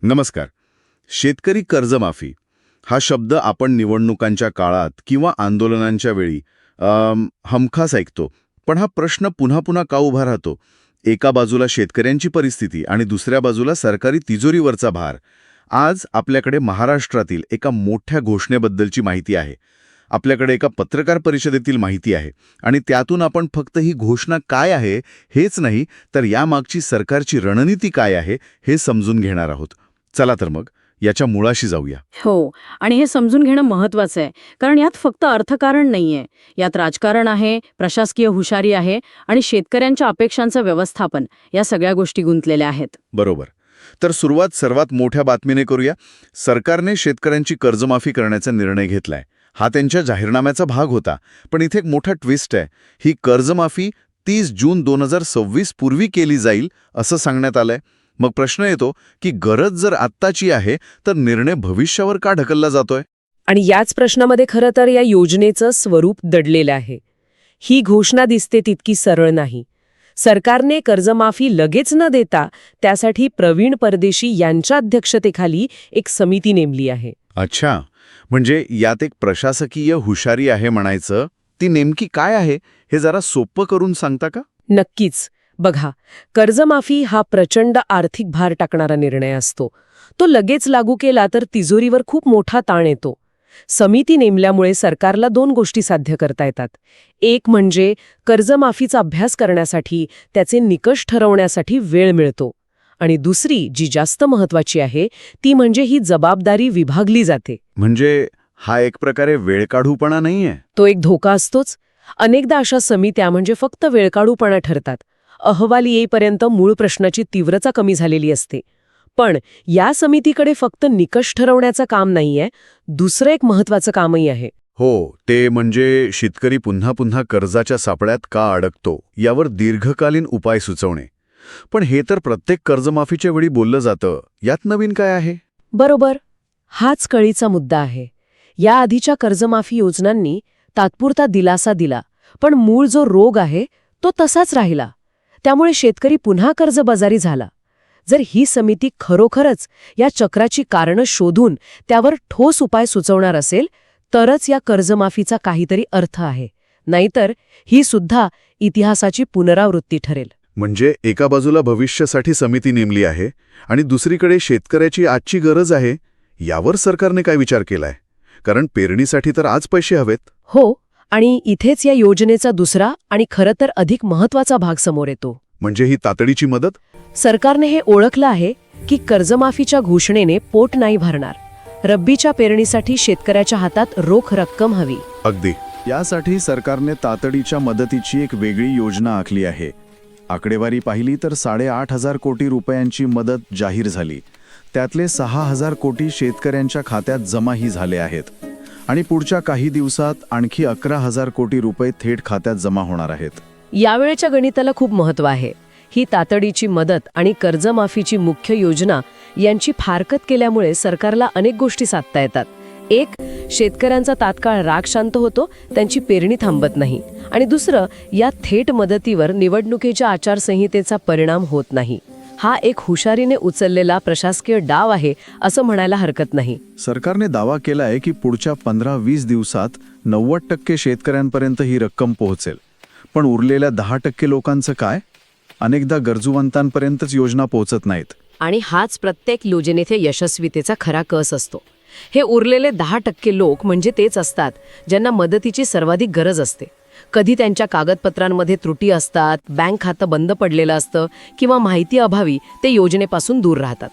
नमस्कार. शेतकरी कर्जमाफी हा शब्द आपण निवडणुकांच्या काळात किंवा आंदोलनांच्या वेळी हमखास ऐकतो. पण हा प्रश्न पुन्हा पुन्हा का उभा राहतो? एका बाजूला शेतकऱ्यांची परिस्थिती आणि दुसऱ्या बाजूला सरकारी तिजोरीवरचा भार. आज आपल्याकडे महाराष्ट्रातील एका मोठ्या घोषणेबद्दलची माहिती आहे. आपल्याकडे एका पत्रकार परिषदेतील माहिती आहे आणि त्यातून आपण फक्त ही घोषणा काय आहे हेच नाही, तर यामागची सरकारची रणनीती काय आहे हे समजून घेणार आहोत. चला तर मग याच्या मुळाशी जाऊया. हो, आणि हे समजून घेणं महत्वाचं आहे, कारण यात फक्त अर्थकारण नाहीये. यात राजकारण आहे, प्रशासकीय हुशारी आहे आणि शेतकऱ्यांच्या अपेक्षांचं व्यवस्थापन, या सगळ्या गोष्टी गुंतलेल्या आहेत. बरोबर. तर सुरुवात सर्वात मोठ्या बातमीने करूया. सरकारने शेतकऱ्यांची कर्जमाफी करण्याचा निर्णय घेतलाय. हा त्यांच्या जाहीरनाम्याचा भाग होता. पण इथे एक मोठा ट्विस्ट आहे. ही कर्जमाफी 30 जून 2026 पूर्वी केली जाईल असं सांगण्यात आलंय. मग प्रश्न येतो की गरज जर आत्ताची आहे तर निर्णय भविष्यावर का ढकलला जातोय? आणि याच प्रश्नामध्ये खरं तर या योजनेचं स्वरूप दडलेलं आहे. ही घोषणा दिसते तितकी सरळ नाही. सरकारने कर्जमाफी लगेच न देता त्यासाठी प्रवीण परदेशी यांच्या अध्यक्षतेखाली एक समिती नेमली आहे. अच्छा, म्हणजे यात एक प्रशासकीय हुशारी आहे म्हणायचं. ती नेमकी काय आहे हे जरा सोपं करून सांगता का? नक्कीच. बघा, कर्जमाफी हा प्रचंड आर्थिक भार टाकणारा निर्णय असतो. तो लगेच लागू केला तर तिजोरीवर खूप मोठा ताण येतो. समिती नेमल्यामुळे सरकारला 2 गोष्टी साध्य करता येतात. एक म्हणजे कर्जमाफीचा अभ्यास करण्यासाठी, त्याचे निकष ठरवण्यासाठी वेळ मिळतो. आणि दुसरी, जी जास्त महत्वाची आहे, ती म्हणजे ही जबाबदारी विभागली जाते. म्हणजे हा एक प्रकारे वेळकाढूपणा नाहीये? तो एक धोका असतोच. अनेकदा अशा समित्या म्हणजे फक्त वेळकाढूपणा ठरतात. अहवाल येईपर्यंत मूळ प्रश्नाची तीव्रता कमी झालेली असते. पण या समितीकडे फक्त निकष ठरवण्याचं काम नाहीये, दुसरं एक महत्वाचं कामही आहे. हो, ते म्हणजे शेतकरी पुन्हा पुन्हा कर्जाच्या सापळ्यात का अडकतो यावर दीर्घकालीन उपाय सुचवणे. पण हे तर प्रत्येक कर्जमाफीच्या वेळी बोललं जातं. यात नवीन काय आहे? बरोबर, हाच कळीचा मुद्दा आहे. या आधीच्या कर्जमाफी योजनांनी तात्पुरता दिलासा दिला, पण मूळ जो रोग आहे तो तसाच राहिला. त्यामुळे शेतकरी पुन्हा कर्जबाजारी झाला. जर ही समिती खरोखरच या चक्राची कारणं शोधून त्यावर ठोस उपाय सुचवणार असेल तरच या कर्जमाफीचा काहीतरी अर्थ आहे. नाहीतर ही सुद्धा इतिहासाची पुनरावृत्ती ठरेल. म्हणजे एका बाजूला भविष्यासाठी समिती नेमली आहे आणि दुसरीकडे शेतकऱ्याची आजची गरज आहे. यावर सरकारने काय विचार केलाय? कारण पेरणीसाठी तर आज पैसे हवेत. हो, आणि इथेच या योजनेचा दुसरा आणि खरं तर अधिक महत्वाचा भाग समोर येतो. म्हणजे ही तातडीची मदत? सरकारने हे ओळखलं आहे की कर्जमाफीच्या घोषणेने पोट नाही भरणार. रब्बीच्या पेरणीसाठी शेतकऱ्याच्या हातात रोख रक्कम हवी. अगदी. यासाठी सरकारने तातडीच्या मदतीची एक वेगळी योजना आखली आहे. आकडेवारी पाहिली तर 8,500 कोटी रुपयांची मदत जाहीर झाली. त्यातले 6,000 कोटी शेतकऱ्यांच्या खात्यात जमाही झाले आहेत. आणि पुढच्या काही दिवसात आणखी 11,000 कोटी रुपये थेट खात्यात जमा होणार आहेत. यावेळेच्या गणिताला खूप महत्त्व आहे. ही तातडीची मदत आणि कर्जमाफीची मुख्य योजना यांची फारकत केल्यामुळे सरकारला अनेक गोष्टी साधता येतात. एक, शेतकऱ्यांचा तात्काळ राग शांत होतो, त्यांची पेरणी थांबत नाही. आणि दुसरं, या थेट मदतीवर निवडणुकीच्या आचारसंहितेचा परिणाम होत नाही. हा एक हुशारीने उचललेला प्रशासकीय डाव आहे असं म्हणायला हरकत नाही. सरकारने दावा केला आहे की पुढच्या 15-20 दिवसात 90% शेतकऱ्यांपर्यंत ही रक्कम पोहोचेल. पण उरलेल्या 10% लोकांचं काय? अनेकदा गरजूवंतांपर्यंतच योजना पोहोचत नाहीत. आणि हाच प्रत्येक योजनेच्या यशस्वीतेचा खरा कस असतो. हे उरलेले 10% लोक म्हणजे तेच असतात ज्यांना मदतीची सर्वाधिक गरज असते. कधी त्यांच्या कागदपत्रांमध्ये त्रुटी असतात, बँक खातं बंद पडलेलं असतं किंवा माहिती अभावी ते योजनेपासून दूर राहतात.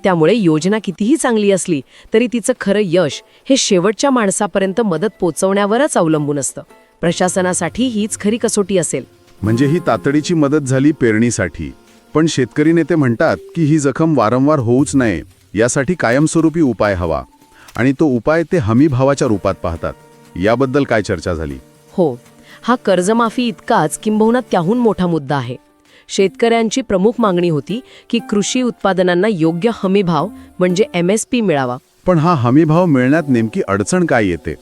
त्यामुळे योजना कितीही चांगली असली तरी तिचं खरं यश हे शेवटच्या माणसापर्यंत मदत पोचवण्यावरच अवलंबून असतं. प्रशासनासाठी हीच खरी कसोटी असेल. म्हणजे ही तातडीची मदत झाली पेरणीसाठी, पण शेतकरी नेते म्हणतात की ही जखम वारंवार होऊच नये, यासाठी कायमस्वरूपी उपाय हवा. आणि तो उपाय ते हमी भावाच्या रूपात पाहतात. याबद्दल काय चर्चा झाली? हो, हा कर्जमाफी इतकाच किंबहुना त्याहून मोठा मुद्दा आहे. शेतकऱ्यांची प्रमुख मागणी होती की कृषी उत्पादनांना योग्य हमीभाव म्हणजे MSP मिळावा. पण हा हमीभाव मिळण्यात नेमकी अडचण काय येते?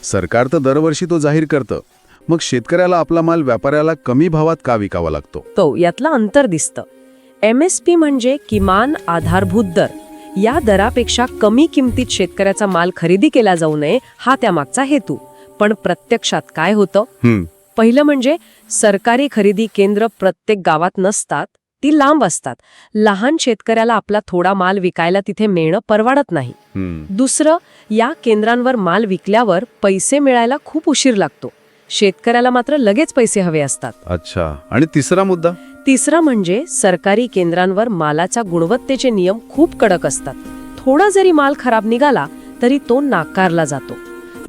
सरकार तर दरवर्षी तो जाहीर करतं. मग शेतकऱ्याला आपला माल व्यापाऱ्याला कमी भावात का विकावा लागतो? तो यातला अंतर दिसतं. MSP म्हणजे किमान आधारभूत दर. या दरापेक्षा कमी किमतीत शेतकऱ्याचा माल खरेदी केला जाऊ नये हा त्यामागचा हेतू. पण प्रत्यक्षात काय होतं? पहिलं म्हणजे सरकारी खरेदी केंद्र प्रत्येक गावात नसतात, ती लांब असतात. लहान शेतकऱ्याला आपला थोडा माल विकायला तिथे मिळणं परवडत नाही. दुसरं, या केंद्रांवर माल विकल्यावर पैसे मिळायला खूप उशीर लागतो. शेतकऱ्याला मात्र लगेच पैसे हवे असतात. अच्छा. आणि तिसरा मुद्दा? तिसरा म्हणजे सरकारी केंद्रांवर मालाच्या गुणवत्तेचे नियम खूप कडक असतात. थोडा जरी माल खराब निघाला तरी तो नाकारला जातो.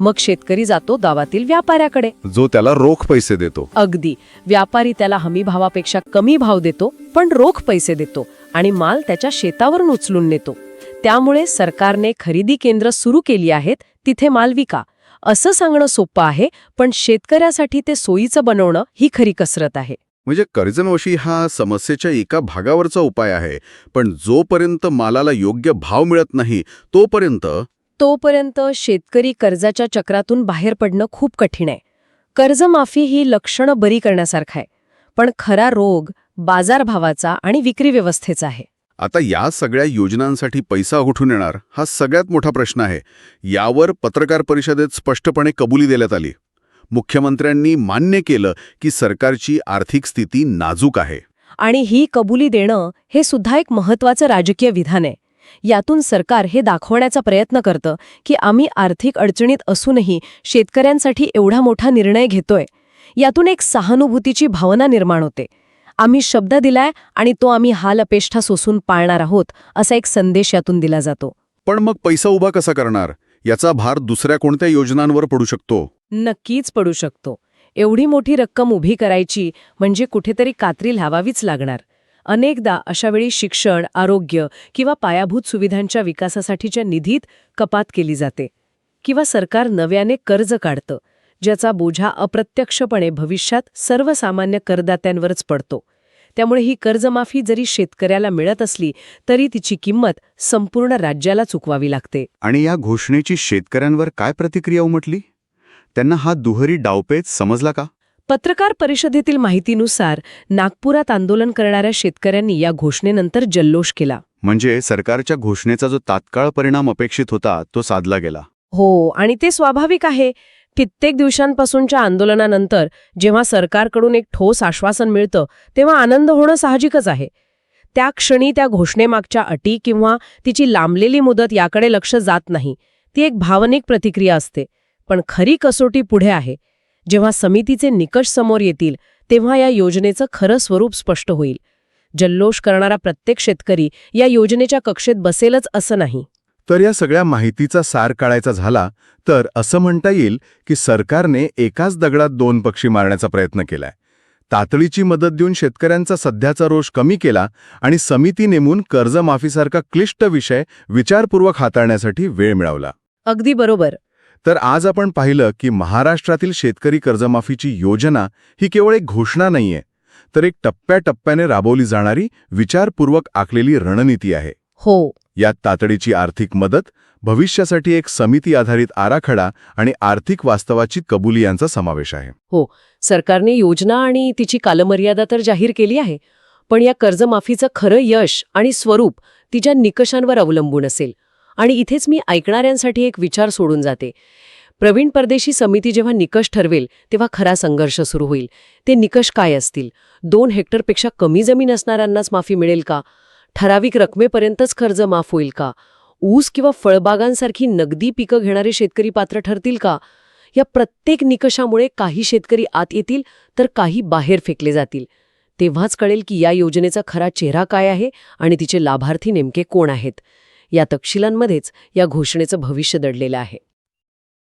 मग शेतकरी जातो गावातील व्यापाऱ्याकडे, जो त्याला रोख पैसे देतो. अगदी. व्यापारी त्याला हमी भावापेक्षा कमी भाव देतो, पण रोख पैसे देतो आणि माल त्याच्या शेतावरून उचलून नेतो. त्यामुळे सरकारने खरेदी केंद्र सुरू केली आहेत, तिथे माल विका असं सांगणं सोपं आहे, पण शेतकऱ्यासाठी ते सोयीचं बनवणं ही खरी कसरत आहे. म्हणजे कर्जमाफी हा समस्येच्या एका भागावरचा उपाय आहे, पण जोपर्यंत मालाला योग्य भाव मिळत नाही तोपर्यंत शेतकरी कर्जाच्या चक्रातून बाहेर पडणं खूप कठीण आहे. कर्जमाफी ही लक्षणं बरी करण्यासारखं आहे, पण खरा रोग बाजारभावाचा आणि विक्री व्यवस्थेचा आहे. आता या सगळ्या योजनांसाठी पैसा कुठून येणार हा सगळ्यात मोठा प्रश्न आहे. यावर पत्रकार परिषदेत स्पष्टपणे कबुली देण्यात आली. मुख्यमंत्र्यांनी मान्य केलं की सरकारची आर्थिक स्थिती नाजूक आहे. आणि ही कबुली देणं हे सुद्धा एक महत्त्वाचं राजकीय विधान आहे. यातून सरकार हे दाखवण्याचा प्रयत्न करतं की आम्ही आर्थिक अडचणीत असूनही शेतकऱ्यांसाठी एवढा मोठा निर्णय घेतोय. यातून एक सहानुभूतीची भावना निर्माण होते. आम्ही शब्द दिलाय आणि तो आम्ही हाल अपेष्टा सोसून पाळणार आहोत असा एक संदेश यातून दिला जातो. पण मग पैसा उभा कसा करणार? याचा भार दुसऱ्या कोणत्या योजनांवर पडू शकतो? नक्कीच पडू शकतो. एवढी मोठी रक्कम उभी करायची म्हणजे कुठेतरी कात्री लावावीच लागणार. अनेकदा अशावेळी शिक्षण, आरोग्य किंवा पायाभूत सुविधांच्या विकासासाठीच्या निधीत कपात केली जाते. किंवा सरकार नव्याने कर्ज काढतं, ज्याचा बोझा अप्रत्यक्षपणे भविष्यात सर्वसामान्य करदात्यांवरच पडतो. त्यामुळे ही कर्जमाफी जरी शेतकऱ्याला मिळत असली तरी तिची किंमत संपूर्ण राज्याला चुकवावी लागते. आणि या घोषणेची शेतकऱ्यांवर काय प्रतिक्रिया उमटली? त्यांना हा दुहेरी डावपेच समजला का? पत्रकार परिषदेतील माहितीनुसार नागपुरात आंदोलन करणाऱ्या शेतकऱ्यांनी या घोषणेनंतर जल्लोष केला. म्हणजे सरकारच्या घोषणेचा जो तात्काळ परिणाम अपेक्षित होता तो साधला गेला. हो, आणि ते स्वाभाविक आहे. कित्येक दिवसांपासूनच्या आंदोलनानंतर जेव्हा सरकारकडून एक ठोस आश्वासन मिळतं तेव्हा आनंद होणं साहजिकच आहे. त्या क्षणी त्या घोषणेमागच्या अटी किंवा तिची लांबलेली मुदत याकडे लक्ष जात नाही. ती एक भावनिक प्रतिक्रिया असते. पण खरी कसोटी पुढे आहे. जेव्हा समितीचे निकष समोर येतील तेव्हा या योजनेचं खरं स्वरूप स्पष्ट होईल. जल्लोष करणारा प्रत्येक शेतकरी या योजनेच्या कक्षेत बसेलच असं नाही. तर या सगळ्या माहितीचा सार काढायचा झाला तर असं म्हणता येईल की सरकारने एकाच दगडात दोन पक्षी मारण्याचा प्रयत्न केलाय. तातडीची मदत देऊन शेतकऱ्यांचा सध्याचा रोष कमी केला आणि समिती नेमून कर्जमाफीसारखा क्लिष्ट विषय विचारपूर्वक हाताळण्यासाठी वेळ मिळवला. अगदी बरोबर. तर आज आपण पाहिलं की महाराष्ट्रातील शेतकरी कर्जमाफीची योजना ही केवळ एक घोषणा नाहीये, तर एक टप्प्याटप्प्याने राबवली जाणारी विचारपूर्वक आखलेली रणनीती आहे. हो. यात तातडीची आर्थिक मदत, भविष्यासाठी एक समिती आधारित आराखडा आणि आर्थिक वास्तवाची कबुली यांचा समावेश आहे. हो, सरकारने योजना आणि तिची कालमर्यादा तर जाहीर केली आहे, पण या कर्जमाफीचं खरं यश आणि स्वरूप तिच्या निकषांवर अवलंबून असेल. आणि इथेच मी ऐकणाऱ्यांसाठी एक विचार सोडून जाते. प्रवीण परदेशी समिती जेव्हा निकष ठरवेल तेव्हा खरा संघर्ष सुरू होईल. ते निकष काय असतील? 2 हेक्टरपेक्षा कमी जमीन असणाऱ्यांनाच माफी मिळेल का? ठराविक रकमेपर्यंतच कर्ज माफ होईल का? ऊस किंवा फळबागांसारखी नगदी पिकं घेणारे शेतकरी पात्र ठरतील का? या प्रत्येक निकषामुळे काही शेतकरी आत येतील तर काही बाहेर फेकले जातील. तेव्हाच कळेल की या योजनेचा खरा चेहरा काय आहे आणि तिचे लाभार्थी नेमके कोण आहेत. या तपशिलांमध्येच या घोषणेचं भविष्य दडलेलं आहे.